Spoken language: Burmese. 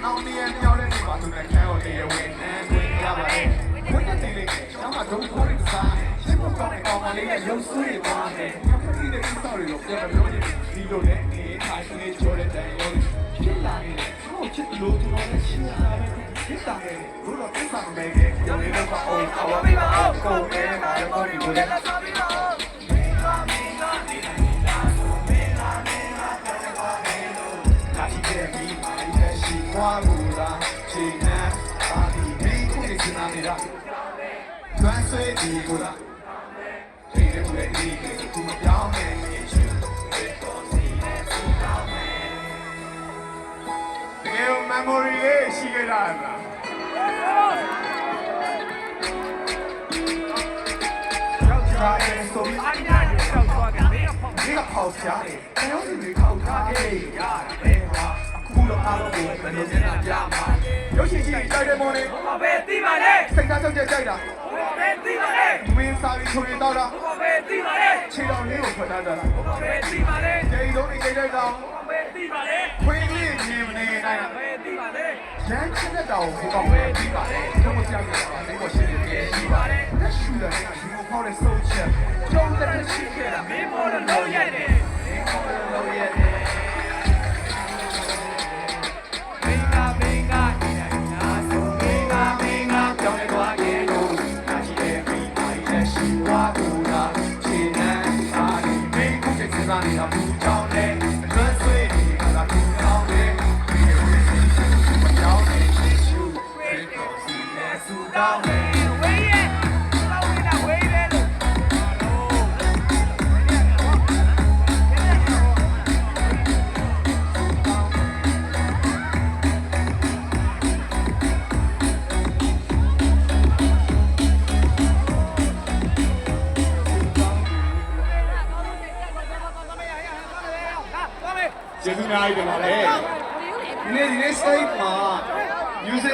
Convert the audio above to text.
အောင်နေရမြောက်တဲ့နေမှာသူနဲ့ခန်းကိုနေရဝင်နေဝင်ရပါတယ်ဝင်းတဲ့လေးကျောင်းမှာဒုံခိုးရစားရှင်းဖို့ကောင်းတဲ့ကောင်မလေးရဲ့ရုပ်ဆွေးသွားတယ်ခက်ခဲတဲ့ကိစ္စတွေကိုပြန်မပြောနေဒီလိုနဲ့နေထိုင်နေချိုးတဲ့တိုင်လို့ဖြစ်လာနေတယ်ဟိုချစ်လို့ကျွန်တော်လည်းရှင်းလာတယ်ဖြစ်တာလေဘုရားကိစ္စမမဲခဲ့ရုံလေးတော့အောင်အောင်ပါကိုယ်နဲ့မှာတော့ဒီလိုလဲလာစားပြီးတော့花鼓啦，济南，大地美苦的是哪里啦？转水地鼓啦，对的不对的，不要美去，最多是来不到美。这个 memory 嘞，是个啥子？他的手里拿这个跑下的，还有是没跑下的呀？哎呀！不能阿罗布，肯定是那家嘛。有信心在这梦里，我被地板嘞，谁家正在在的？我被地板嘞，没啥人抽烟到了，我被地板嘞，吃到你又困难的了，我被地板嘞，这一种你给这张，我被地板嘞，会力你们的那样，我被地板嘞，人现在到我被地板嘞，跟我讲的话，那我心里别地板嘞，那输了那个全部跑的手气，就在这气给了，没跑的老爷的，没跑的老爷的。ကျေးဇူးများကြီးတင်ပါတယ်ဒီနေ့ stage မှာ music